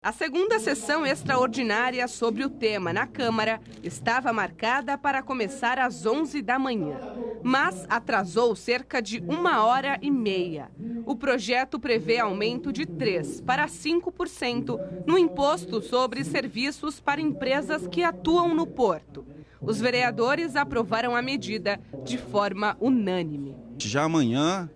A segunda sessão extraordinária sobre o tema na Câmara estava marcada para começar às 11 da manhã, mas atrasou cerca de 1h30. O projeto prevê aumento de 3% para 5% no imposto sobre serviços para empresas que atuam no porto. Os vereadores aprovaram a medida de forma unânime. Já amanhã,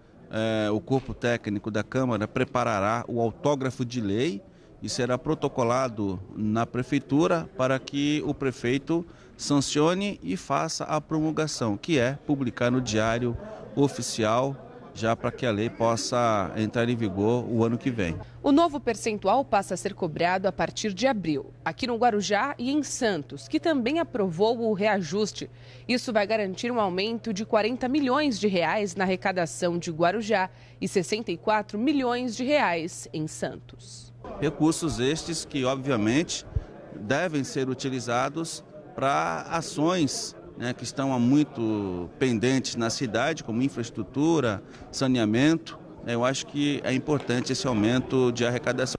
o corpo técnico da Câmara preparará o autógrafo de lei e será protocolado na prefeitura para que o prefeito sancione e faça a promulgação, que é publicar no Diário Oficial, já para que a lei possa entrar em vigor o ano que vem. O novo percentual passa a ser cobrado a partir de abril, aqui no Guarujá e em Santos, que também aprovou o reajuste. Isso vai garantir um aumento de 40 milhões de reais na arrecadação de Guarujá e 64 milhões de reais em Santos. Recursos estes que, obviamente, devem ser utilizados para ações que estão há muito pendentes na cidade, como infraestrutura, saneamento. Eu acho que é importante esse aumento de arrecadação.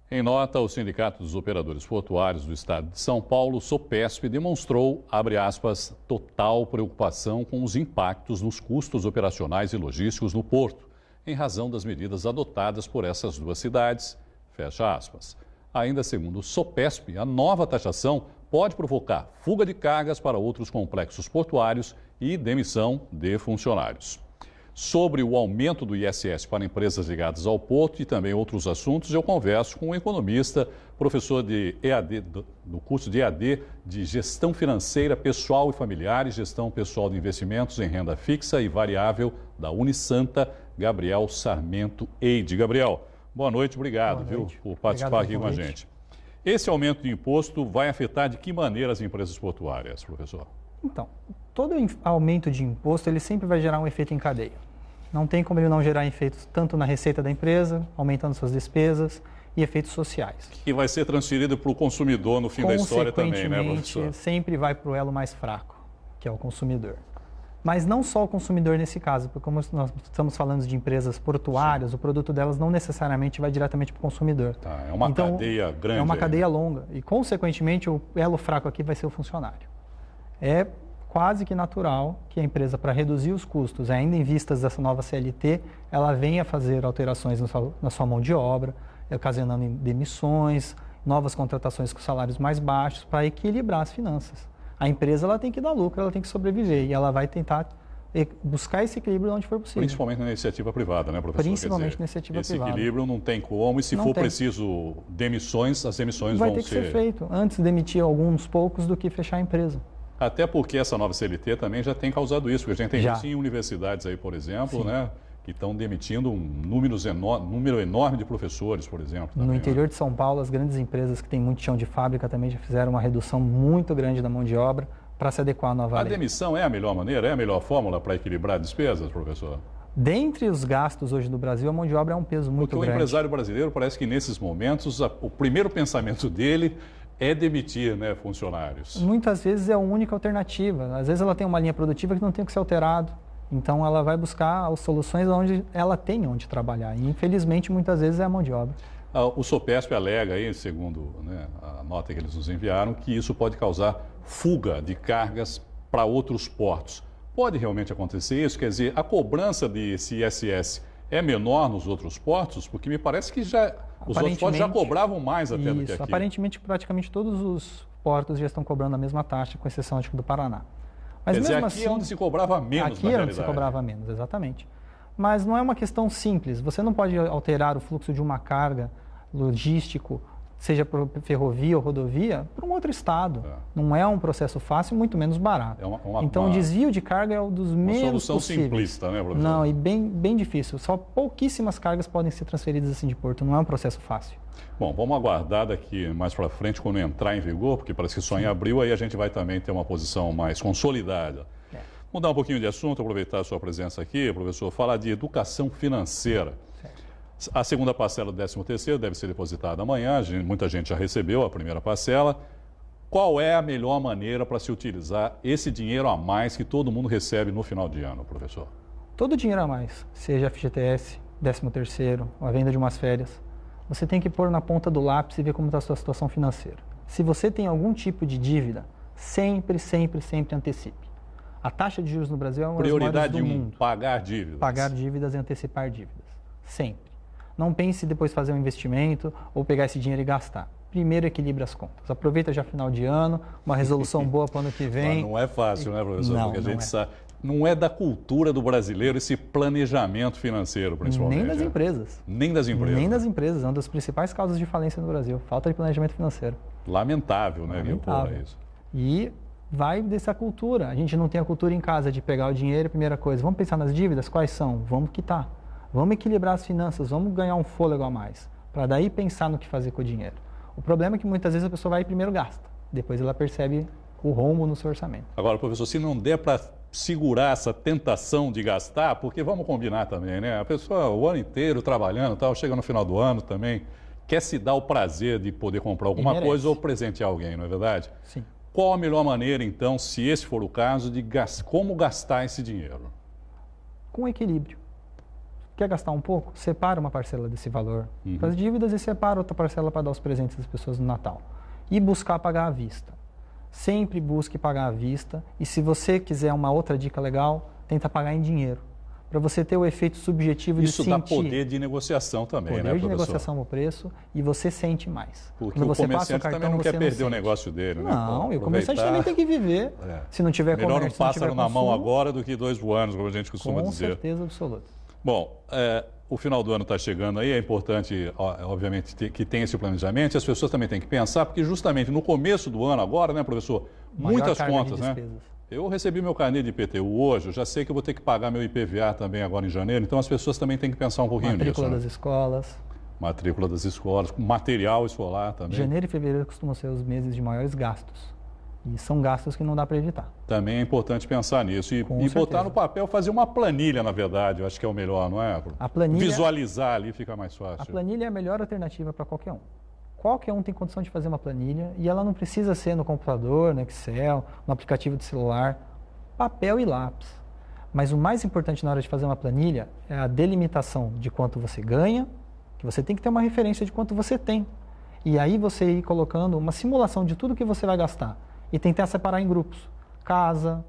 Em nota, o Sindicato dos Operadores Portuários do Estado de São Paulo, SOPESP, demonstrou, abre aspas, total preocupação com os impactos nos custos operacionais e logísticos no porto, em razão das medidas adotadas por essas duas cidades, fecha aspas. Ainda segundo o SOPESP, a nova taxação pode provocar fuga de cargas para outros complexos portuários e demissão de funcionários. Sobre o aumento do ISS para empresas ligadas ao porto e também outros assuntos, eu converso com um economista, professor de EAD, do curso de EAD de Gestão Financeira Pessoal e Familiar e Gestão Pessoal de Investimentos em Renda Fixa e Variável da Unisanta, Gabriel Sarmento Eide. Gabriel, boa noite, obrigado, por participar aqui com a gente. Esse aumento de imposto vai afetar de que maneira as empresas portuárias, professor? Então, todo aumento de imposto ele sempre vai gerar um efeito em cadeia. Não tem como ele não gerar efeitos tanto na receita da empresa, aumentando suas despesas, e efeitos sociais. Que vai ser transferido para o consumidor no fim da história também, né, professor? Sempre vai para o elo mais fraco, que é o consumidor. Mas não só o consumidor nesse caso, porque como nós estamos falando de empresas portuárias, sim, o produto delas não necessariamente vai diretamente para o consumidor. Tá, é uma cadeia grande. É uma cadeia longa e, consequentemente, o elo fraco aqui vai ser o funcionário. É quase que natural que a empresa, para reduzir os custos, ainda em vistas dessa nova CLT, ela venha fazer alterações na sua mão de obra, ocasionando demissões, novas contratações com salários mais baixos, para equilibrar as finanças. A empresa ela tem que dar lucro, ela tem que sobreviver e ela vai tentar buscar esse equilíbrio onde for possível. Principalmente na iniciativa privada, né, professor? Principalmente na iniciativa privada. Esse equilíbrio não tem como e se for preciso demissões, as demissões vão ser... Vai ter que ser feito. Antes demitir alguns poucos do que fechar a empresa. Até porque essa nova CLT também já tem causado isso, porque a gente tem isso em universidades aí, por exemplo, sim, né, que estão demitindo um número enorme de professores, por exemplo. Também, no interior de São Paulo, as grandes empresas que têm muito chão de fábrica também já fizeram uma redução muito grande da mão de obra para se adequar à nova lei. A demissão é a melhor maneira, é a melhor fórmula para equilibrar despesas, professor? Dentre os gastos hoje do Brasil, a mão de obra é um peso muito grande. Porque o empresário brasileiro parece que nesses momentos o primeiro pensamento dele é demitir, né, funcionários. Muitas vezes é a única alternativa. Às vezes ela tem uma linha produtiva que não tem que ser alterado. Então ela vai buscar as soluções onde ela tem onde trabalhar. E infelizmente muitas vezes é a mão de obra. O SOPESP alega aí, segundo, né, a nota que eles nos enviaram, que isso pode causar fuga de cargas para outros portos. Pode realmente acontecer isso? Quer dizer, a cobrança desse ISS é menor nos outros portos? Porque me parece que os outros portos já cobravam mais até do que aqui. Aparentemente, praticamente todos os portos já estão cobrando a mesma taxa, com exceção, acho que, do Paraná. Mas quer dizer, mesmo aqui assim, é onde se cobrava menos, aqui é onde se cobrava menos, exatamente. Mas não é uma questão simples. Você não pode alterar o fluxo de uma carga logístico, seja por ferrovia ou rodovia, para um outro estado. Não é um processo fácil, muito menos barato. Então, o desvio de carga é um dos menos possíveis. Uma solução simplista, né, professor? Não, e bem difícil. Só pouquíssimas cargas podem ser transferidas assim de porto. Não é um processo fácil. Bom, vamos aguardar daqui mais para frente, quando entrar em vigor, porque parece que só em abril aí a gente vai também ter uma posição mais consolidada. Mudar um pouquinho de assunto, aproveitar a sua presença aqui, professor, falar de educação financeira. A segunda parcela do 13º deve ser depositada amanhã, muita gente já recebeu a primeira parcela. Qual é a melhor maneira para se utilizar esse dinheiro a mais que todo mundo recebe no final de ano, professor? Todo dinheiro a mais, seja FGTS, 13º, a venda de umas férias, você tem que pôr na ponta do lápis e ver como está a sua situação financeira. Se você tem algum tipo de dívida, sempre antecipe. A taxa de juros no Brasil é uma das maiores do mundo. Pagar dívidas. Pagar dívidas e antecipar dívidas. Sempre. Não pense depois fazer um investimento ou pegar esse dinheiro e gastar. Primeiro equilibre as contas. Aproveita já final de ano, uma resolução boa para o ano que vem. Mas não é fácil, né, professor? Não, porque a não gente sabe. Não é da cultura do brasileiro esse planejamento financeiro, principalmente. Nem das empresas. Nem das empresas. Nem das empresas. É uma das principais causas de falência no Brasil. Falta de planejamento financeiro. Lamentável, né? Lamentável. Isso. E vai dessa cultura. A gente não tem a cultura em casa de pegar o dinheiro, primeira coisa. Vamos pensar nas dívidas? Quais são? Vamos quitar. Vamos equilibrar as finanças. Vamos ganhar um fôlego a mais. Para daí pensar no que fazer com o dinheiro. O problema é que muitas vezes a pessoa vai e primeiro gasta. Depois ela percebe o rombo no seu orçamento. Agora, professor, se não der para segurar essa tentação de gastar, porque vamos combinar também, né? A pessoa o ano inteiro trabalhando, tal, chega no final do ano também, quer se dar o prazer de poder comprar alguma coisa ou presentear alguém, não é verdade? Sim. Qual a melhor maneira, então, se esse for o caso, de como gastar esse dinheiro? Com equilíbrio. Quer gastar um pouco? Separa uma parcela desse valor para as dívidas e separa outra parcela para dar os presentes das pessoas no Natal. E buscar pagar à vista. Sempre busque pagar à vista. E se você quiser uma outra dica legal, tenta pagar em dinheiro. Para você ter o efeito subjetivo de sentir. Isso dá poder de negociação também, né, professor? Poder de negociação no preço e você sente mais. Porque o comerciante também não quer perder o negócio dele, né? Não, e o comerciante também tem que viver. Se não tiver comércio, melhor um pássaro na mão agora do que 2 voando, como a gente costuma dizer. Com certeza absoluta. Bom, o final do ano está chegando aí, é importante, obviamente, que tenha esse planejamento, e as pessoas também têm que pensar, porque justamente no começo do ano agora, né, professor, muitas contas, né? Eu recebi meu carnê de IPTU hoje, eu já sei que eu vou ter que pagar meu IPVA também agora em janeiro, então as pessoas também têm que pensar um pouquinho nisso. Matrícula das escolas. Matrícula das escolas, material escolar também. Janeiro e fevereiro costumam ser os meses de maiores gastos. E são gastos que não dá para evitar. Também é importante pensar nisso e botar no papel, fazer uma planilha, na verdade, eu acho que é o melhor, não é? A planilha, visualizar ali fica mais fácil. A planilha é a melhor alternativa para qualquer um. Qualquer um tem condição de fazer uma planilha e ela não precisa ser no computador, no Excel, no aplicativo de celular, papel e lápis. Mas o mais importante na hora de fazer uma planilha é a delimitação de quanto você ganha, que você tem que ter uma referência de quanto você tem. E aí você ir colocando uma simulação de tudo que você vai gastar. E tentar separar em grupos. Casa,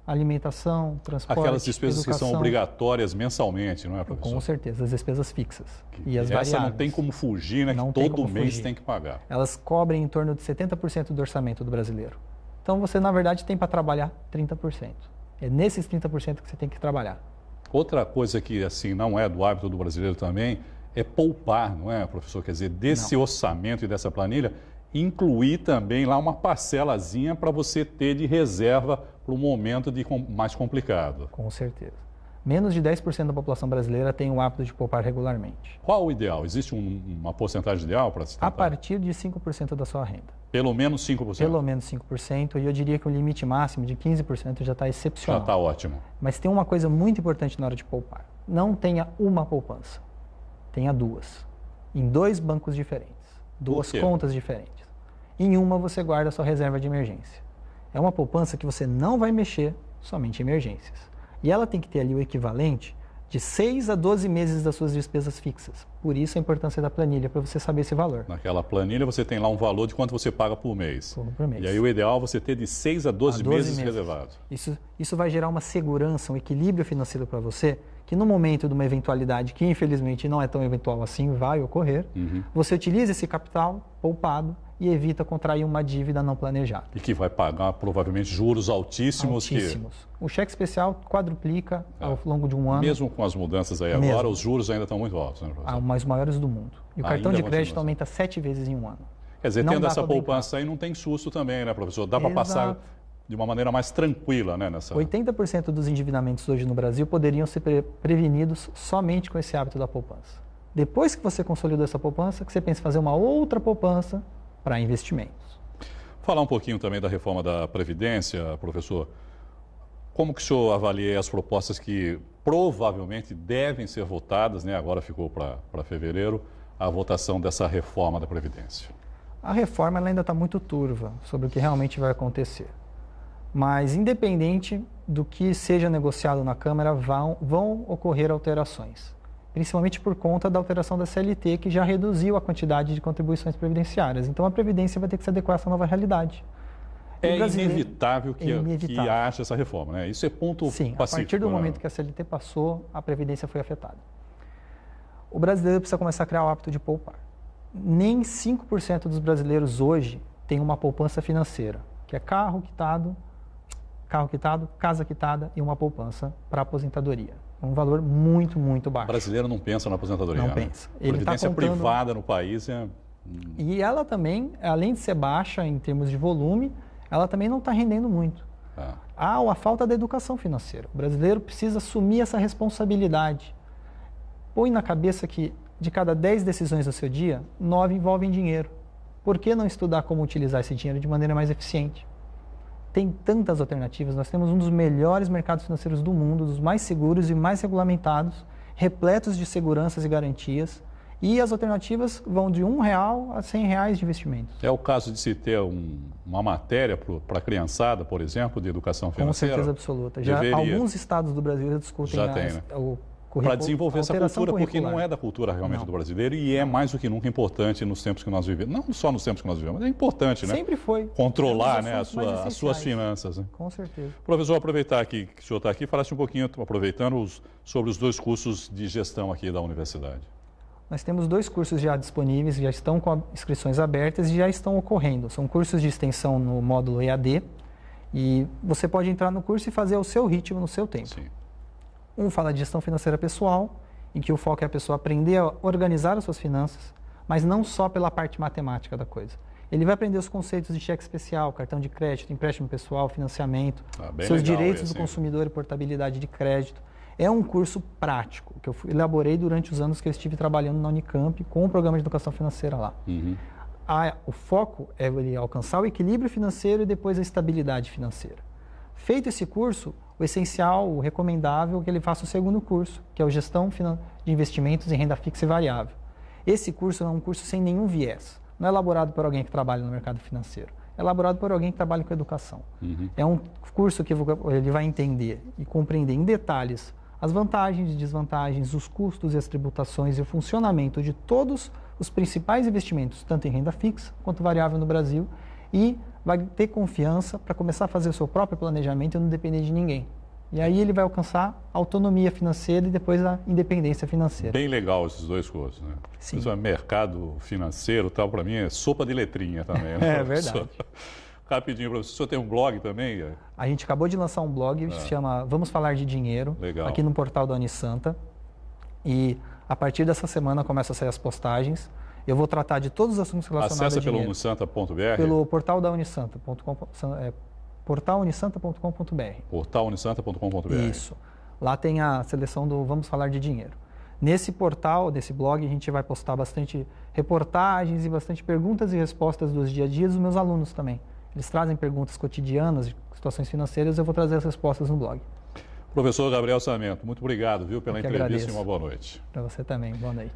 alimentação, transporte, aquelas despesas educação. Que são obrigatórias mensalmente, não é, professor? Com certeza, as despesas fixas. E as essa variáveis. Não tem como fugir, né? Não que todo mês tem que pagar. Elas cobrem em torno de 70% do orçamento do brasileiro. Então você, na verdade, tem para trabalhar 30%. É nesses 30% que você tem que trabalhar. Outra coisa que, assim, não é do hábito do brasileiro também, é poupar, não é, professor? Quer dizer, desse orçamento e dessa planilha, incluir também lá uma parcelazinha para você ter de reserva para um momento mais complicado. Com certeza. Menos de 10% da população brasileira tem o hábito de poupar regularmente. Qual o ideal? Existe uma porcentagem ideal para se tentar? A partir de 5% da sua renda. Pelo menos 5%? Pelo menos 5%. E eu diria que o limite máximo de 15% já está excepcional. Já está ótimo. Mas tem uma coisa muito importante na hora de poupar. Não tenha uma poupança. Tenha 2. Em 2 bancos diferentes. 2 contas diferentes. Em uma você guarda a sua reserva de emergência. É uma poupança que você não vai mexer, somente em emergências. E ela tem que ter ali o equivalente de 6 a 12 meses das suas despesas fixas. Por isso a importância da planilha, para você saber esse valor. Naquela planilha você tem lá um valor de quanto você paga por mês. Por mês. E aí o ideal é você ter de 6 a 12 meses reservados. Isso vai gerar uma segurança, um equilíbrio financeiro para você, que no momento de uma eventualidade, que infelizmente não é tão eventual assim, vai ocorrer, você utiliza esse capital poupado e evita contrair uma dívida não planejada. E que vai pagar provavelmente juros altíssimos. O cheque especial quadruplica ao longo de um ano. Mesmo com as mudanças aí agora, os juros ainda estão muito altos, né, professor? Os maiores do mundo. E o cartão de crédito aumenta 7 vezes em um ano. Quer dizer, tendo essa poupança aí não tem susto também, né, professor? Dá para passar de uma maneira mais tranquila, né? 80% dos endividamentos hoje no Brasil poderiam ser prevenidos somente com esse hábito da poupança. Depois que você consolidou essa poupança, que você pensa em fazer uma outra poupança para investimentos. Falar um pouquinho também da reforma da Previdência, professor. Como que o senhor avalia as propostas que provavelmente devem ser votadas, né? Agora ficou para fevereiro, a votação dessa reforma da Previdência? A reforma ela ainda está muito turva sobre o que realmente vai acontecer. Mas, independente do que seja negociado na Câmara, vão ocorrer alterações. principalmente por conta da alteração da CLT, que já reduziu a quantidade de contribuições previdenciárias. Então, a Previdência vai ter que se adequar a essa nova realidade. É inevitável que haja essa reforma, né? Isso é ponto pacífico. A partir do momento que a CLT passou, a Previdência foi afetada. O brasileiro precisa começar a criar o hábito de poupar. Nem 5% dos brasileiros hoje tem uma poupança financeira, que é carro quitado, casa quitada e uma poupança para aposentadoria. É um valor muito, muito baixo. O brasileiro não pensa na aposentadoria. Não né? pensa. A previdência privada no país é... E ela também, além de ser baixa em termos de volume, ela também não está rendendo muito. Há a falta da educação financeira. O brasileiro precisa assumir essa responsabilidade. Põe na cabeça que de cada 10 decisões do seu dia, 9 envolvem dinheiro. Por que não estudar como utilizar esse dinheiro de maneira mais eficiente? Tem tantas alternativas. Nós temos um dos melhores mercados financeiros do mundo, dos mais seguros e mais regulamentados, repletos de seguranças e garantias. E as alternativas vão de R$1 a R$100 de investimentos. É o caso de se ter uma matéria para a criançada, por exemplo, de educação financeira? Com certeza absoluta. Alguns estados do Brasil já discutem para desenvolver essa cultura, porque não é da cultura realmente do brasileiro e é mais do que nunca importante nos tempos que nós vivemos. Não só nos tempos que nós vivemos, mas é importante, né? Sempre foi. Controlar as suas finanças. Né? Com certeza. Professor, aproveitar aqui que o senhor está aqui, falasse um pouquinho, aproveitando, sobre os 2 cursos de gestão aqui da universidade. Nós temos 2 cursos já disponíveis, já estão com inscrições abertas e já estão ocorrendo. São cursos de extensão no módulo EAD e você pode entrar no curso e fazer ao seu ritmo, no seu tempo. Sim. Um fala de gestão financeira pessoal, em que o foco é a pessoa aprender a organizar as suas finanças, mas não só pela parte matemática da coisa. Ele vai aprender os conceitos de cheque especial, cartão de crédito, empréstimo pessoal, financiamento, seus direitos do consumidor e portabilidade de crédito. É um curso prático, que eu elaborei durante os anos que eu estive trabalhando na Unicamp com o programa de educação financeira lá. Uhum. O foco é ele alcançar o equilíbrio financeiro e depois a estabilidade financeira. Feito esse curso, o essencial, o recomendável é que ele faça o segundo curso, que é o Gestão de Investimentos em Renda Fixa e Variável. Esse curso é um curso sem nenhum viés. Não é elaborado por alguém que trabalha no mercado financeiro. É elaborado por alguém que trabalha com educação. Uhum. É um curso que ele vai entender e compreender em detalhes as vantagens e desvantagens, os custos e as tributações e o funcionamento de todos os principais investimentos, tanto em renda fixa quanto variável no Brasil, e vai ter confiança para começar a fazer o seu próprio planejamento e não depender de ninguém. E aí ele vai alcançar a autonomia financeira e depois a independência financeira. Bem legal esses 2 cursos, né? Sim. Isso é mercado financeiro, tal, para mim é sopa de letrinha também. Né, é verdade. Rapidinho, professor, o senhor tem um blog também? A gente acabou de lançar um blog, se chama Vamos Falar de Dinheiro, legal. Aqui no portal da Unisanta. E a partir dessa semana começam a sair as postagens. Eu vou tratar de todos os assuntos relacionados a dinheiro. Acessa pelo unisanta.br? Pelo portal da Unisanta.com, portalunisanta.com.br. Portalunisanta.com.br. Isso. Lá tem a seleção do Vamos Falar de Dinheiro. Nesse portal, nesse blog, a gente vai postar bastante reportagens e bastante perguntas e respostas dos dia a dia dos meus alunos também. Eles trazem perguntas cotidianas, de situações financeiras, eu vou trazer as respostas no blog. Professor Gabriel Sarmento, muito obrigado, viu, pela entrevista e uma boa noite. Para você também, boa noite.